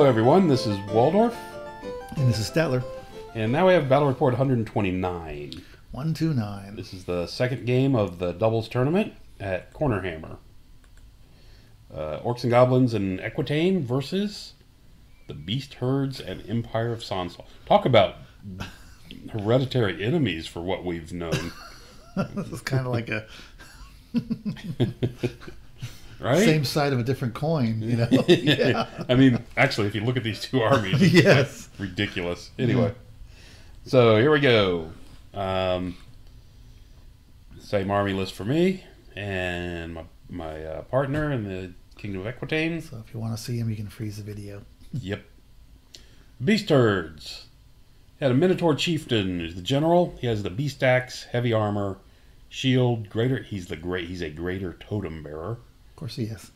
Hello everyone, this is Waldorf. And this is Statler. And now we have Battle Report 129. 129. This is the second game of the doubles tournament at Cornerhammer. Orcs and Goblins and Equitaine versus the Beast Herds and Empire of Sonnstahl. Talk about hereditary enemies for what we've known. This is kind of like a right? Same side of a different coin, you know? Yeah. I mean, actually, if you look at these two armies, it's yes. like ridiculous. Anyway, so here we go. Same army list for me and my partner in the Kingdom of Equitaine. So if you want to see him, you can freeze the video. Yep. Beast Herds. Had a Minotaur Chieftain, who's the general. He has the Beast Axe, heavy armor, shield, greater. He's a greater totem bearer. Of course he is.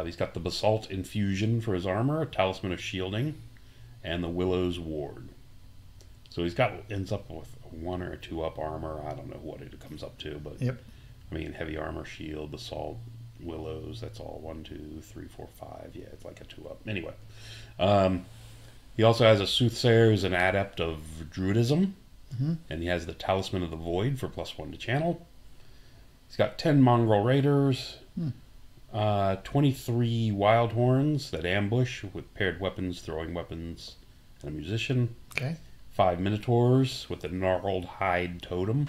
He's got the Basalt Infusion for his armor, Talisman of Shielding, and the Willow's Ward. So ends up with a 1 or a 2 up armor. I don't know what it comes up to, but yep. I mean, heavy armor, shield, Basalt, Willows. That's all 1, 2, 3, 4, 5. Yeah, it's like a 2 up. Anyway, he also has a Soothsayer, who's an adept of Druidism, and he has the Talisman of the Void for +1 to channel. He's got 10 Mongrel Raiders. 23 Wild Horns that ambush with paired weapons, throwing weapons, and a musician. Okay. 5 Minotaurs with a gnarled hide totem.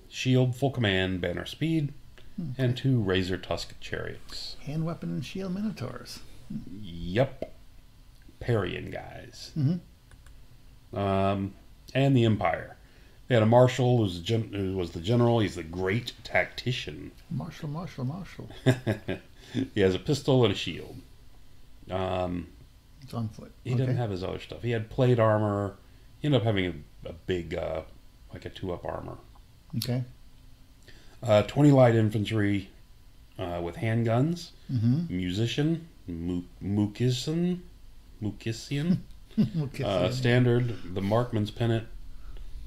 Shield, full command, banner speed, and 2 Razor Tusk Chariots. Hand weapon and shield Minotaurs. Yep. Parian guys. And the Empire. They had a Marshal who was the general. He's the great tactician. Marshal. He has a pistol and a shield. It's on foot. He didn't have his other stuff. He had plate armor. He ended up having a big, like a 2 up armor. Okay. 20 light infantry with handguns. Musician, Mukisian. Standard, the Marksman's Pennant,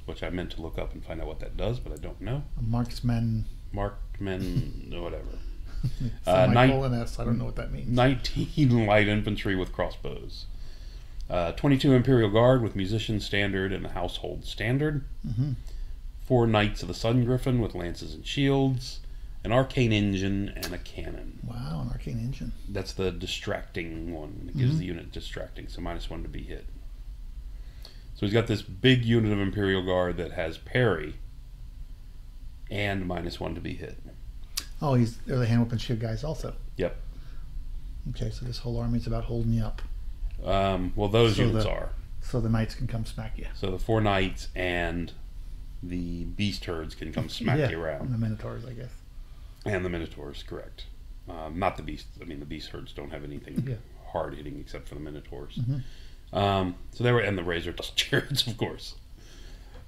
which I meant to look up and find out what that does, but I don't know. A marksman, whatever. Semicolon S, I don't know what that means. 19 light infantry with crossbows. 22 Imperial Guard with Musician Standard and the Household Standard. 4 Knights of the Sun Griffin with lances and shields. An Arcane Engine and a cannon. Wow, an Arcane Engine. That's the distracting one. It gives the unit distracting, so -1 to be hit. So he's got this big unit of Imperial Guard that has parry and -1 to be hit. Oh, they're the hand weapon shield guys also. Yep. Okay, so this whole army is about holding you up. Well, those units are. So the knights can come smack you. So the 4 knights and the Beast Herds can come smack you around. And the Minotaurs, I guess. And the Minotaurs, correct. Not the Beast. I mean, the Beast Herds don't have anything hard hitting except for the Minotaurs. So they were, and the Razor Tusk Chariots, of course.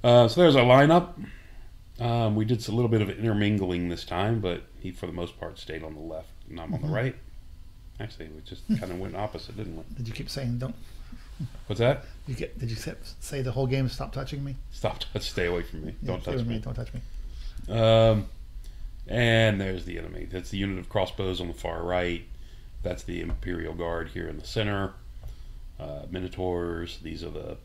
So there's our lineup. We did a little bit of intermingling this time, but he, for the most part, stayed on the left, and I'm on the right. Actually, we just kind of went opposite, didn't we? Did you keep saying don't? What's that? Did you say the whole game, stop touching me? Stay away from me. Don't touch me. Don't touch me. And there's the enemy. That's the unit of crossbows on the far right. That's the Imperial Guard here in the center. Minotaurs. These are the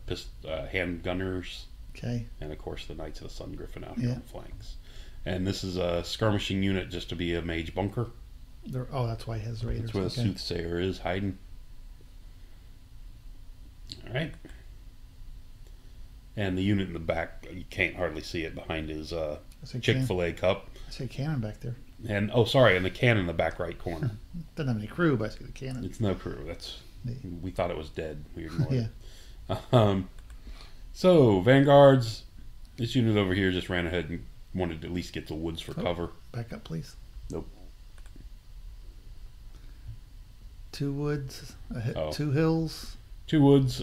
hand gunners. Okay. And of course the Knights of the Sun Griffin out here on the flanks. And this is a skirmishing unit just to be a mage bunker. That's why he has raiders. That's where the Soothsayer is hiding. All right. And the unit in the back, you can't hardly see it behind his Chick-fil-A cup. I see a cannon back there. And and the cannon in the back right corner. Doesn't have any crew, but I see the cannon. It's no crew. We thought it was dead. We ignored it. So Vanguards, this unit over here just ran ahead and wanted to at least get the woods for cover. Back up, please. Nope. 2 woods, 2 hills. 2 woods,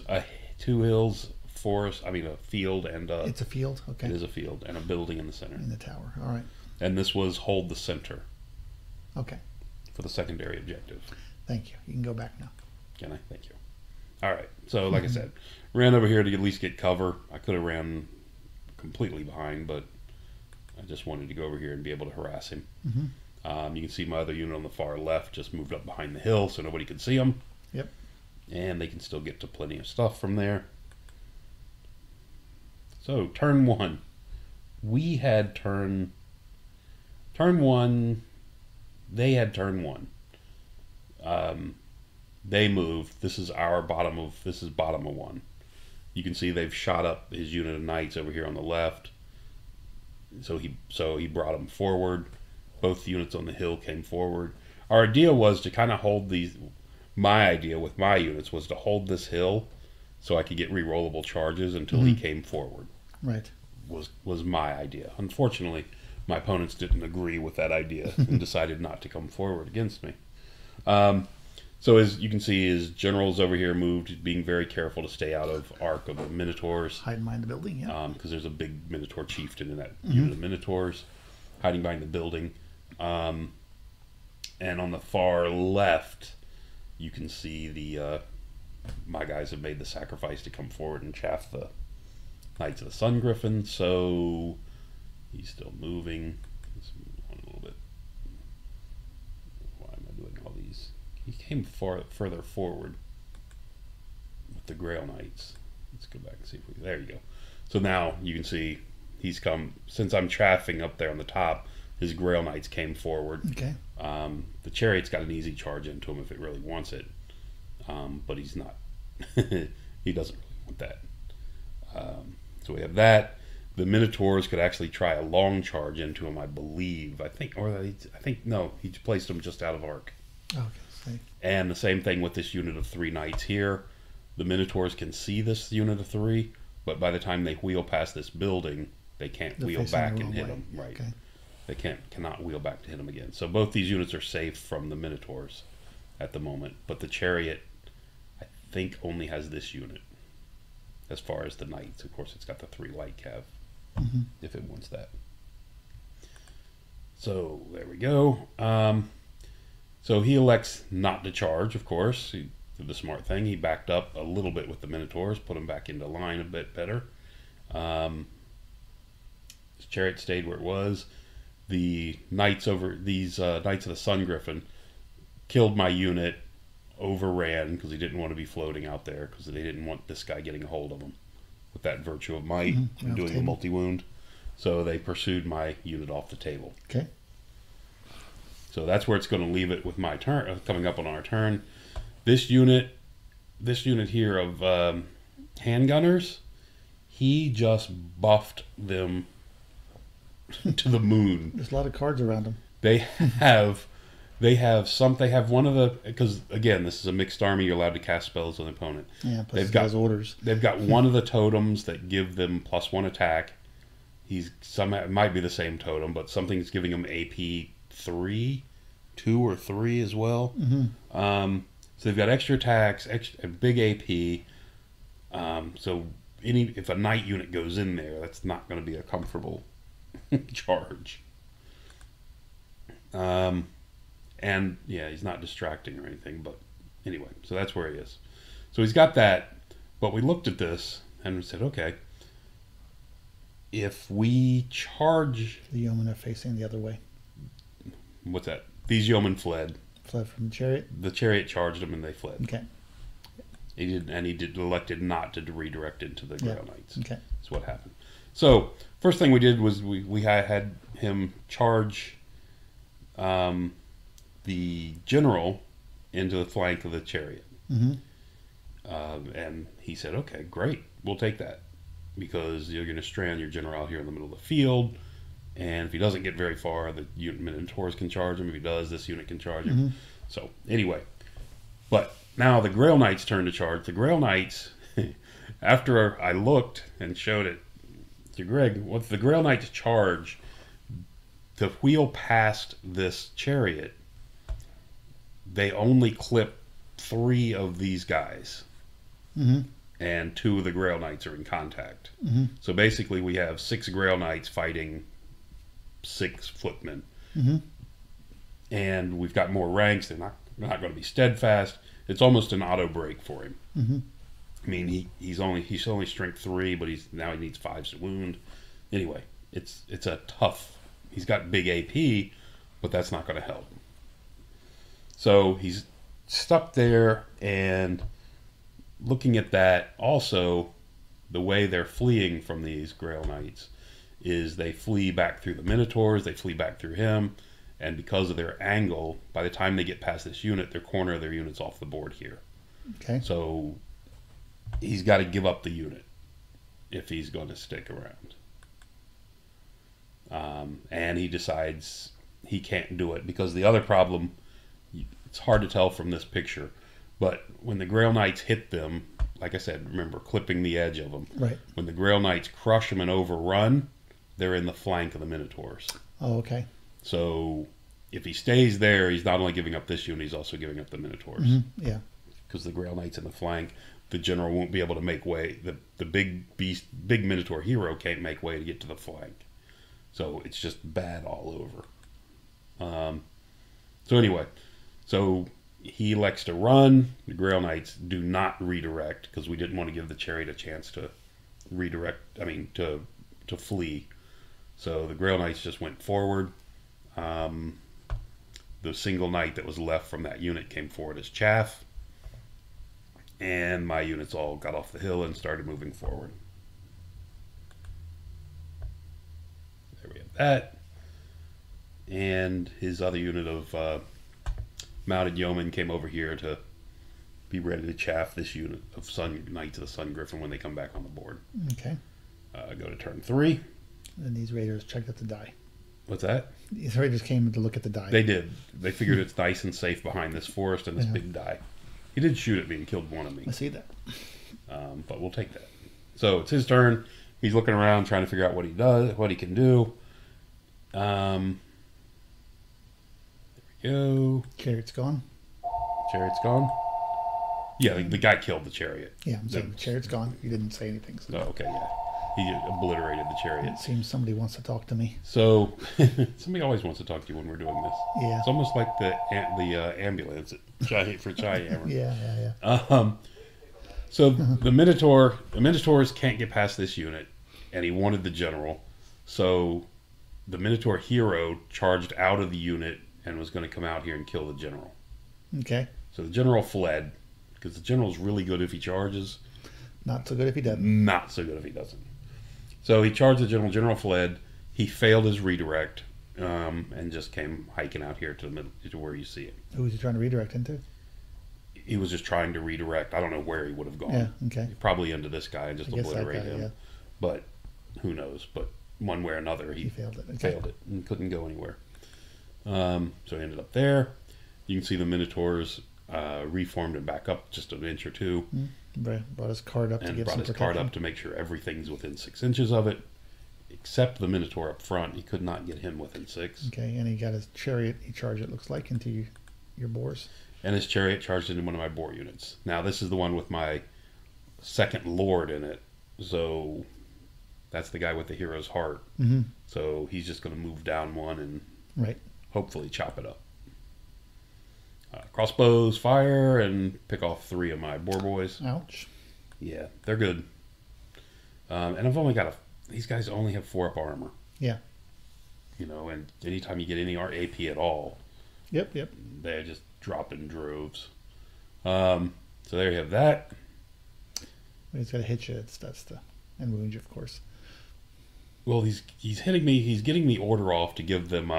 2 hills, forest. I mean a field and it's a field. Okay. It is a field and a building in the center. In the tower. All right. And this was hold the center. Okay. For the secondary objective. Thank you. You can go back now. Can I? Thank you. All right. So, like I said, ran over here to at least get cover. I could have ran completely behind, but I just wanted to go over here and be able to harass him. You can see my other unit on the far left just moved up behind the hill so nobody could see him. Yep. And they can still get to plenty of stuff from there. So, turn 1. We had turn 1. They had turn 1. They moved. This is bottom of 1. You can see they've shot up his unit of knights over here on the left. So he brought them forward. Both units on the hill came forward. Our idea was to kind of hold these. My idea with my units was to hold this hill so I could get re-rollable charges until he came forward. Right. Was my idea. Unfortunately, my opponents didn't agree with that idea and decided not to come forward against me. So as you can see, his generals over here moved, being very careful to stay out of arc of the Minotaurs. Hide behind the building, yeah. Because there's a big Minotaur chieftain in that unit of Minotaurs, hiding behind the building. And on the far left, you can see my guys have made the sacrifice to come forward and chaff the Knights of the Sun Griffin. So he's still moving. Let's move on a little bit. Why am I doing all these? He came further forward with the Grail Knights. Let's go back and see if there you go. So now you can see he's come, since I'm chaffing up there on the top, his Grail Knights came forward. Okay. The Chariot's got an easy charge into him if it really wants it. But he's not. He doesn't really want that. So we have that. The Minotaurs could actually try a long charge into him, I believe. No, he placed him just out of arc. Okay. See. And the same thing with this unit of 3 knights here. The Minotaurs can see this unit of 3, but by the time they wheel past this building, they can't wheel back and hit him. Right. Okay. They cannot wheel back to hit him again. So both these units are safe from the Minotaurs at the moment. But the Chariot, I think, only has this unit. As far as the knights, of course, it's got the 3 light cav, if it wants that. So there we go. So he elects not to charge, of course. He did the smart thing. He backed up a little bit with the Minotaurs, put them back into line a bit better. His Chariot stayed where it was. The knights Knights of the Sun Griffin killed my unit, overran because he didn't want to be floating out there because they didn't want this guy getting a hold of him with that Virtue of Might and doing the multi-wound. So they pursued my unit off the table. Okay. So that's where it's going to leave it with my turn, coming up on our turn. This unit here of handgunners, he just buffed them to the moon. There's a lot of cards around them. They have one of the, because again, this is a mixed army. You're allowed to cast spells on the opponent. Yeah, plus they've got orders. They've got one of the totems that give them +1 attack. It might be the same totem, but something's giving him AP 2 or 3 as well. So they've got extra attacks, a big AP. So if a knight unit goes in there, that's not going to be a comfortable charge. And yeah, he's not distracting or anything, but anyway, so that's where he is. So he's got that, but we looked at this and we said, okay, if we charge... The yeomen are facing the other way. What's that? These yeomen fled. Fled from the Chariot? The Chariot charged them and they fled. Okay. He elected not to redirect into the Grail Knights. Okay. That's what happened. So, first thing we did was we had him charge the general into the flank of the Chariot. And he said, okay, great, we'll take that. Because you're going to strand your general out here in the middle of the field. And if he doesn't get very far, the Minotaurs can charge him. If he does, this unit can charge him. So, anyway. But now the Grail Knights turn to charge. The Grail Knights, after I looked and showed it to Greg, what the Grail Knights charge to wheel past this Chariot, they only clip 3 of these guys. And 2 of the Grail Knights are in contact. So basically we have 6 Grail Knights fighting 6 footmen. And we've got more ranks. They're not going to be steadfast. It's almost an auto break for him. I mean, he's only strength 3, but now he needs 5 to wound. Anyway, it's a tough. He's got big AP, but that's not going to help. So he's stuck there, and looking at that, also, the way they're fleeing from these Grail Knights is they flee back through the Minotaurs, they flee back through him, and because of their angle, by the time they get past this unit, their corner of their unit's off the board here. Okay. So he's got to give up the unit if he's going to stick around. And he decides he can't do it because the other problem, it's hard to tell from this picture, but when the Grail Knights hit them, like I said, remember, clipping the edge of them. Right. When the Grail Knights crush them and overrun, they're in the flank of the Minotaurs. Oh, okay. So if he stays there, he's not only giving up this unit, he's also giving up the Minotaurs. Mm-hmm. Yeah. Because the Grail Knight's in the flank, the general won't be able to make way. The big beast, big Minotaur hero can't make way to get to the flank. So it's just bad all over. So anyway, so he elects to run. The Grail Knights do not redirect because we didn't want to give the chariot a chance to redirect. I mean, to flee. So the Grail Knights just went forward. The single knight that was left from that unit came forward as chaff. And my units all got off the hill and started moving forward. There we have that. And his other unit of mounted yeomen came over here to be ready to chaff this unit of Knights of the Sun Griffin when they come back on the board. Okay. Go to turn 3. And these raiders checked out the die. What's that? These raiders came to look at the die. They did. They figured it's nice and safe behind this forest and this big die. He did shoot at me and killed one of me. I see that. But we'll take that. So it's his turn. He's looking around trying to figure out what he does, what he can do. There we go. Chariot's gone. Chariot's gone. Yeah, the guy killed the chariot. Yeah, I'm saying the chariot's gone. You didn't say anything. So. Oh, okay, yeah. He obliterated the chariot. It seems somebody wants to talk to me. So somebody always wants to talk to you when we're doing this. Yeah. It's almost like the ambulance for Cheyenne. Yeah. So the Minotaurs can't get past this unit, and he wanted the general. So the Minotaur hero charged out of the unit and was going to come out here and kill the general. Okay. So the general fled, because the general's really good if he charges. Not so good if he doesn't. Not so good if he doesn't. So he charged the general. General fled. He failed his redirect, and just came hiking out here to the middle, to where you see it. Who was he trying to redirect into? He was just trying to redirect. I don't know where he would have gone. Yeah, okay. Probably into this guy and just obliterate him. Yeah. But who knows? But one way or another, he failed it. Okay. Failed it and couldn't go anywhere. So he ended up there. You can see the Minotaurs reformed and back up just an inch or two. Brought his card up to give some protection. Card up to make sure everything's within 6 inches of it, except the Minotaur up front. He could not get him within 6. Okay, and he got his chariot. He charged, it looks like, into your boars. And his chariot charged into one of my boar units. Now this is the one with my second lord in it, so that's the guy with the hero's heart. Mm-hmm. So he's just going to move down one and hopefully chop it up. Crossbows fire and pick off 3 of my boar boys. Ouch. Yeah, they're good. And I've only got these guys only have 4 up armor. Yeah. You know, and anytime you get any AP at all, Yep. they just drop in droves. So there you have that. He's got to hit you. And wound you, of course. Well, he's hitting me. He's getting the order off to give them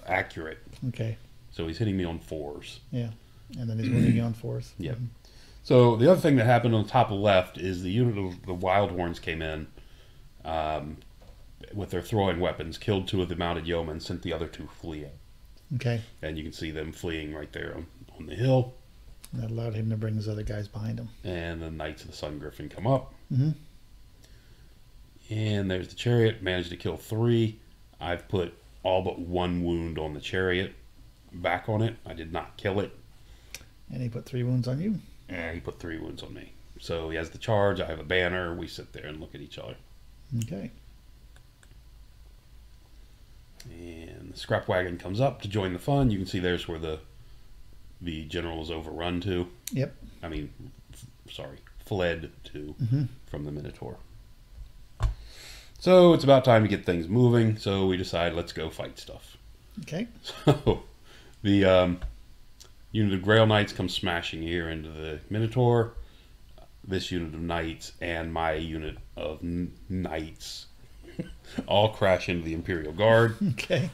accurate. Okay. So he's hitting me on 4s. Yeah, and then he's wounding you on 4s. Yep. Mm-hmm. So the other thing that happened on the top left is the unit of the Wild Horns came in with their throwing weapons, killed 2 of the mounted yeomen, sent the other 2 fleeing. Okay. And you can see them fleeing right there on the hill. And that allowed him to bring his other guys behind him. And the Knights of the Sun Griffin come up. Mm-hmm. And there's the chariot, managed to kill 3. I've put all but 1 wound on the chariot. Back on it. I did not kill it. And he put 3 wounds on you? And he put 3 wounds on me. So he has the charge. I have a banner. We sit there and look at each other. Okay. And the scrap wagon comes up to join the fun. You can see there's where the general is overrun to. Yep. I mean, fled to from the Minotaur. So it's about time to get things moving. So we decide, let's go fight stuff. Okay. So the unit of Grail Knights come smashing here into the Minotaur. this unit of knights and my unit of knights all crash into the Imperial Guard. Okay.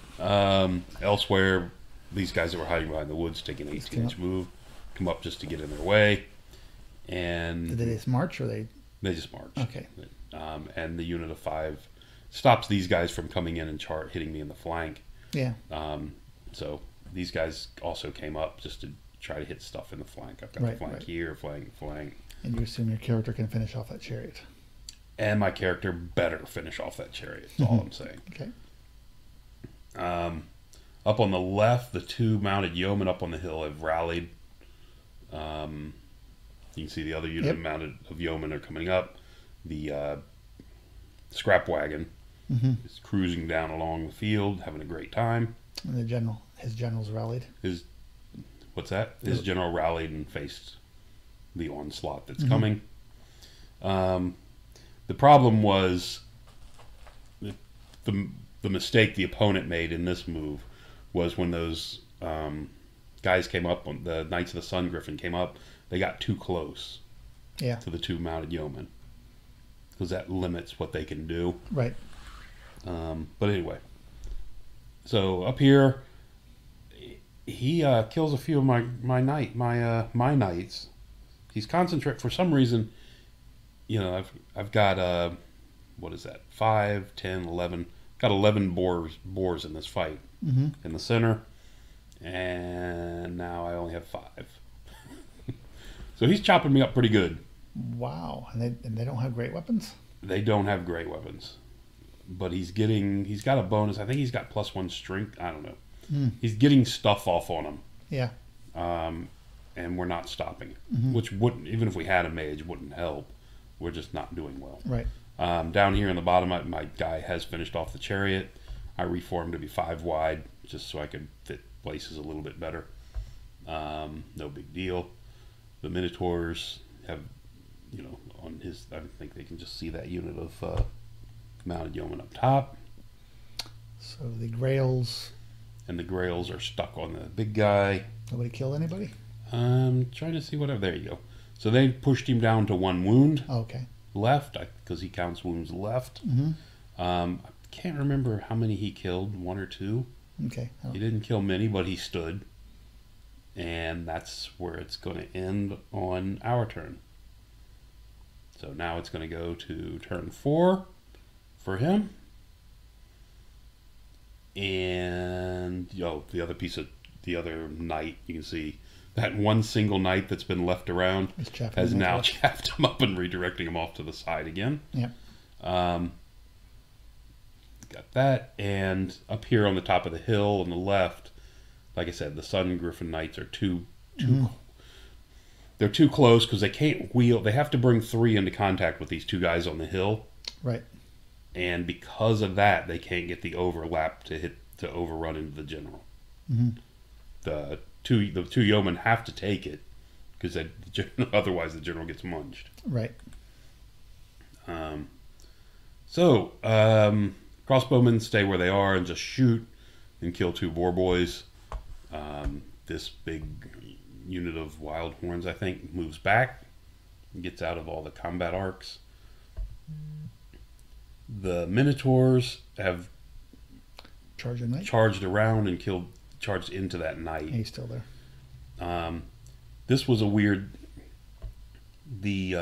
Elsewhere, these guys that were hiding behind the woods take an 18-inch move, come up just to get in their way. And did they just march, or they just march? Okay. And the unit of 5 stops these guys from coming in and hitting me in the flank. Yeah. So these guys also came up just to try to hit stuff in the flank. I've got the flank here, flank. And you assume your character can finish off that chariot. And my character better finish off that chariot. That's all I'm saying. Okay. Up on the left, the 2 mounted yeomen up on the hill have rallied. You can see the other unit of yeomen are coming up. The scrap wagon is cruising down along the field, having a great time. And his generals rallied. What's that? His general rallied and faced the onslaught that's coming. The problem was the mistake the opponent made in this move was when those guys came up, on the Knights of the Sun Griffin came up, they got too close to the 2 mounted yeomen, because that limits what they can do. Right. But anyway, so up here, he kills a few of my knights. He's concentrate for some reason. You know, I've got what is that? 5, 10, 11. Got 11 boars in this fight in the center, and now I only have 5. So he's chopping me up pretty good. Wow, and they don't have great weapons. They don't have great weapons, but he's got a bonus. I think he's got +1 strength. I don't know. He's getting stuff off on him. Yeah. And we're not stopping it, which wouldn't, even if we had a mage, wouldn't help. We're just not doing well. Right. Down here in the bottom, my guy has finished off the chariot. I reformed to be 5 wide, just so I could fit places a little bit better. No big deal. The Minotaurs have, on his, I think they can just see that unit of mounted yeomen up top. So the Grails. And the Grails are stuck on the big guy. Nobody killed anybody? I'm trying to see whatever. There you go. So they pushed him down to 1 wound. Oh, okay. Left, because he counts wounds left. I can't remember how many he killed, 1 or 2. Okay. He didn't kill many, but he stood. And that's where it's going to end on our turn. So now it's going to go to turn 4 for him. And the other knight, you can see that one single knight that's been left around has now chaffed him up and redirecting him off to the side again. Yeah. Got that. And up here on the top of the hill on the left, like I said, the Sun Griffin Knights are they're too close because they can't wheel. They have to bring 3 into contact with these 2 guys on the hill. Right. And because of that, they can't get the overlap to overrun into the general. The two yeomen have to take it because otherwise the general gets munched. Right. Crossbowmen stay where they are and just shoot and kill 2 boar boys. This big unit of wild horns, I think, moves back and gets out of all the combat arcs. The Minotaurs have charged around and charged into that knight. He's still there. This was a weird. He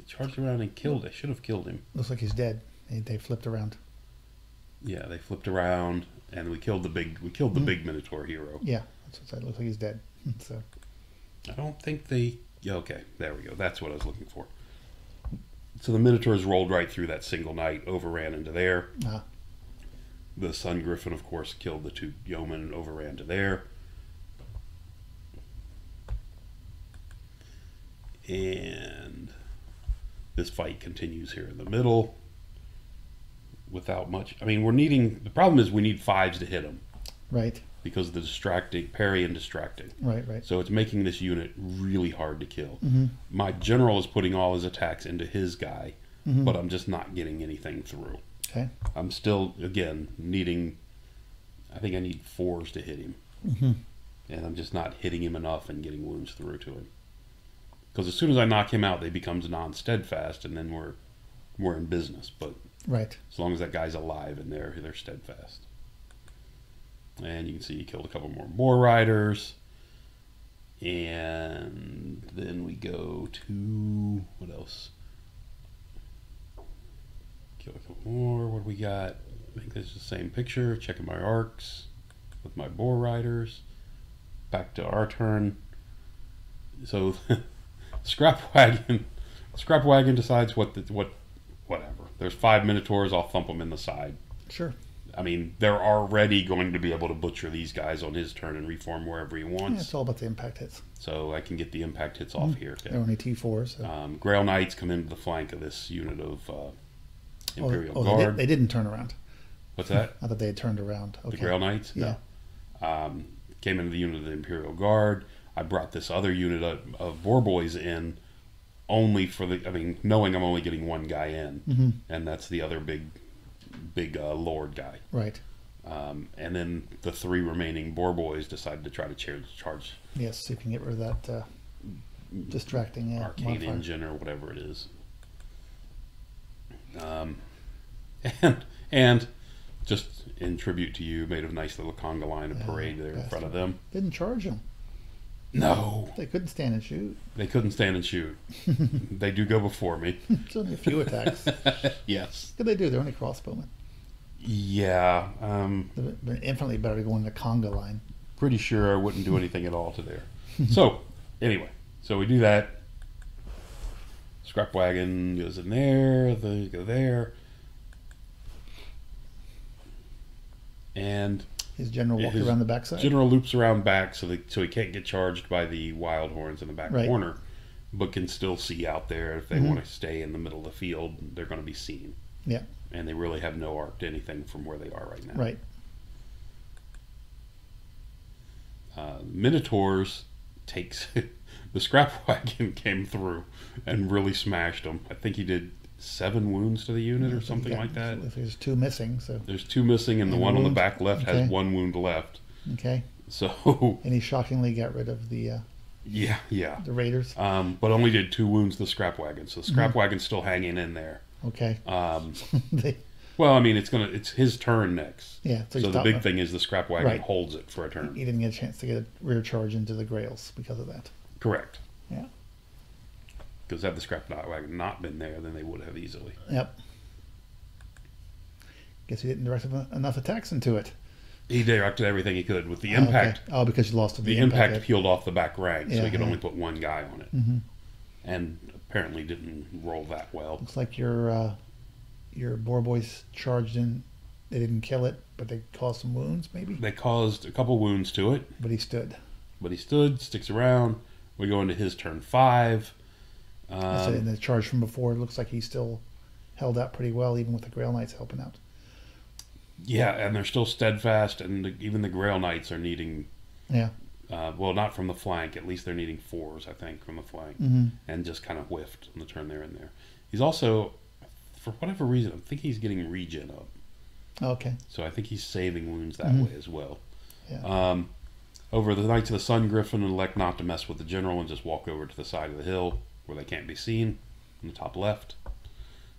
charged around and killed. I should have killed him. Looks like he's dead. They flipped around. Yeah, they flipped around, and we killed the big Minotaur hero. Yeah, that's what I said. Looks like he's dead. So I don't think they. Yeah, okay, there we go. That's what I was looking for. So the Minotaurs rolled right through that single knight, overran into there. The Sun Griffin, of course, killed the 2 yeomen and overran to there. And this fight continues here in the middle without much. I mean, the problem is we need 5s to hit them. Right. Because of the distracting, parry and distracting. Right. So it's making this unit really hard to kill. My general is putting all his attacks into his guy, but I'm just not getting anything through. Okay. I'm still, again, I think I need 4s to hit him. And I'm just not hitting him enough and getting wounds through to him. Because as soon as I knock him out, they becomes non-steadfast, and then we're in business. But Right. as long as that guy's alive and they're steadfast. And you can see he killed a couple more boar riders. And then we go to, what else? Kill a couple more. What do we got? I think this is the same picture. Checking my arcs with my boar riders. Back to our turn. So Scrap Wagon decides whatever. There's 5 Minotaurs. I'll thump them in the side. Sure. I mean, they're already going to be able to butcher these guys on his turn and reform wherever he wants. Yeah, it's all about the impact hits. So I can get the impact hits off here. Okay. They're only T4s. So. Grail Knights come into the flank of this unit of Imperial Guard. They didn't turn around. What's that? I thought they had turned around. Okay. The Grail Knights? Yeah. No. Came into the unit of the Imperial Guard. I brought this other unit of Boar Boys in only for knowing I'm only getting one guy in. And that's the other big Lord guy. Right. And then the 3 remaining Boar Boys decided to try to charge. Yes, so you can get rid of that distracting Arcane modifier. Engine or whatever it is. And just in tribute to you, made a nice little conga line and parade there in front of them. Didn't charge them. No. They couldn't stand and shoot. They couldn't stand and shoot. They do go before me. It's only a few attacks. Yes. What do they do? They're only crossbowmen. Yeah. They're infinitely better to go in the conga line. Pretty sure I wouldn't do anything at all to there. So, anyway. So we do that. Scrap Wagon goes in there. They go there. And his general walks around the backside. General loops around back so he can't get charged by the wild horns in the back corner, but can still see out there. If they want to stay in the middle of the field, they're going to be seen. Yeah. And they really have no arc to anything from where they are right now. Right. Minotaurs takes the Scrap Wagon came through and really smashed them. I think he did 7 wounds to the unit or something like that. If there's 2 missing, so there's 2 missing, and the one on the back left has 1 wound left. Okay. So and he shockingly got rid of the the raiders. But only did 2 wounds to the Scrap Wagon. So the Scrap Wagon's still hanging in there. Okay. Well, I mean, it's his turn next. Yeah. So the big thing is the Scrap Wagon holds it for a turn. He didn't get a chance to get a rear charge into the Grails because of that. Correct. Yeah. Because had the Scrap Wagon not been there, then they would have easily. Yep. Guess he didn't direct enough attacks into it. He directed everything he could with the impact. Okay. Oh, because you lost the impact peeled off the back rank, so he could only put 1 guy on it, Mm-hmm. and apparently didn't roll that well. Looks like your Boar Boys charged in. They didn't kill it, but they caused some wounds, maybe. They caused a couple wounds to it, but he stood. Sticks around. We go into his turn 5. So in the charge from before, it looks like he still held out pretty well, even with the Grail Knights helping out. Yeah, and they're still steadfast, and even the Grail Knights are needing. Yeah. Well, not from the flank. At least they're needing 4s, I think, from the flank, and just kind of whiffed on the turn there and there. He's also, for whatever reason, I think he's getting regen up. Okay. So I think he's saving wounds that way as well. Yeah. Over the Knights of the Sun Griffin elect not to mess with the general and just walk over to the side of the hill where they can't be seen in the top left.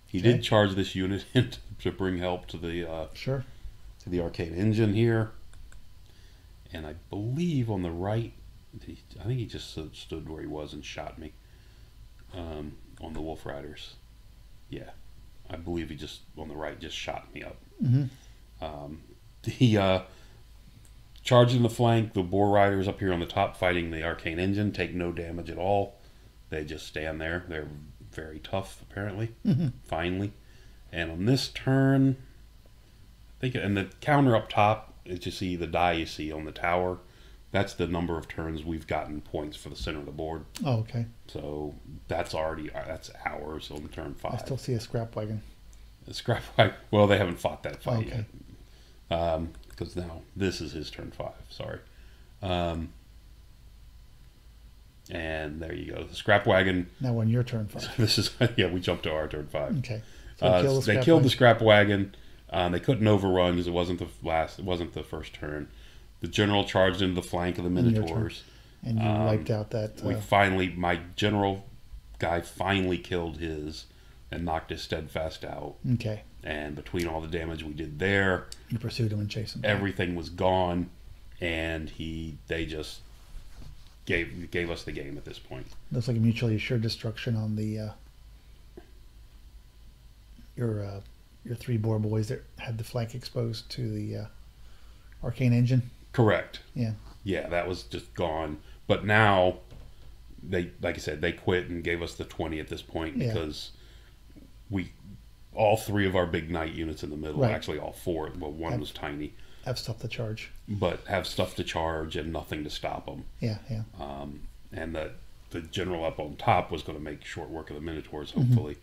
He did charge this unit in to bring help to the to the Arcane Engine here. And I believe on the right, I think he just stood where he was and shot me on the Wolf Riders. Yeah, I believe he just on the right just shot me up. He charged in the flank. The Boar Riders up here on the top fighting the Arcane Engine take no damage at all. They just stand there. They're very tough, apparently. Finally. And on this turn, I think, and the counter up top is you see the die you see on the tower. That's the number of turns we've gotten points for the center of the board. Oh, okay. So that's ours on turn 5. I still see a Scrap Wagon. A Scrap Wagon. Well, they haven't fought that fight yet. Because now this is his turn 5. Sorry. And there you go. The Scrap Wagon. Now on your turn 5. This is we jumped to our turn 5. Okay. So they killed the Scrap Wagon. They couldn't overrun because it wasn't the first turn. The general charged into the flank of the Minotaurs And you wiped out that. My general guy finally killed his and knocked his steadfast out. Okay. And between all the damage we did there, you pursued him and chased him. Everything was gone, and they just gave us the game at this point. Looks like a mutually assured destruction on the your 3 bore boys that had the flank exposed to the arcane engine. Correct. Yeah. Yeah, that was just gone. But now, like I said, they quit and gave us the 20 at this point because all 3 of our big knight units in the middle, actually all 4, well, one was tiny, have stuff to charge. But have stuff to charge and nothing to stop them. Yeah, yeah. And the general up on top was going to make short work of the Minotaurs, hopefully,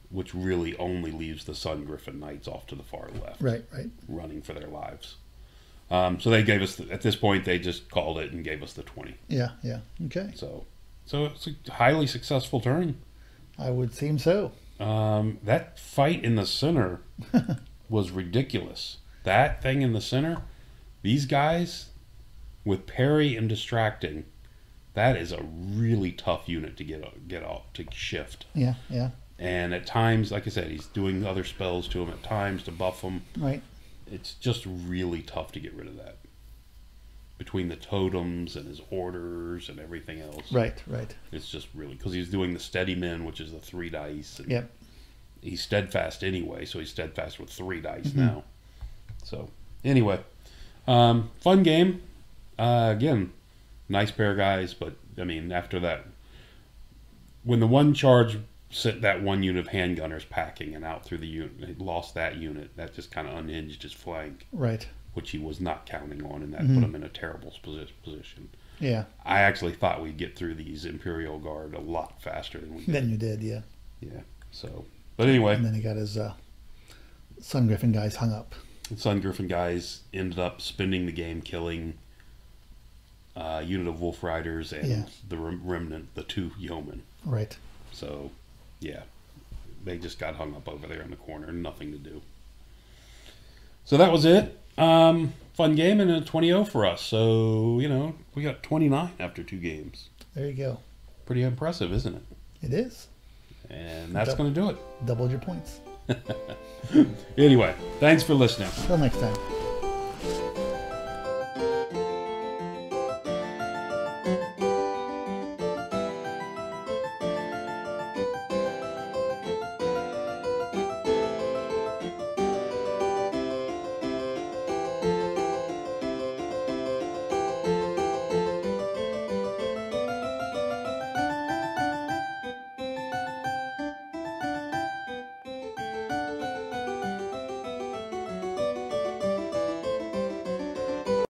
which really only leaves the Sun Griffin Knights off to the far left. Right. Running for their lives. So they gave us, at this point, they just called it and gave us the 20. Yeah. Okay. So it's a highly successful turn. I would seem so. That fight in the center was ridiculous. That thing in the center, these guys with parry and distracting, that is a really tough unit to get off, to shift. Yeah. And at times, like I said, he's doing other spells to him at times to buff him. Right. It's just really tough to get rid of that. Between the totems and his orders and everything else. Right. It's just really, because he's doing the steady men, which is the 3 dice. And yep. He's steadfast anyway, so he's steadfast with 3 dice now. So, anyway, fun game. Again, nice pair of guys, but, I mean, after that, when the one charge sent that one unit of handgunners packing and out through the unit, he lost that unit, that just kind of unhinged his flank. Right. Which he was not counting on, and that put him in a terrible position. Yeah. I actually thought we'd get through these Imperial Guard a lot faster than we did. Than you did, yeah. Yeah, so, but anyway. And then he got his Sun Griffin guys hung up. The Sun Griffin guys ended up spending the game killing a unit of Wolf Riders and the remnant, the 2 yeomen. Right. So, yeah, they just got hung up over there in the corner, nothing to do. So that was it. Fun game and a 20-0 for us. So, we got 29 after 2 games. There you go. Pretty impressive, isn't it? It is. And that's going to do it. Doubled your points. Anyway, thanks for listening. Till next time.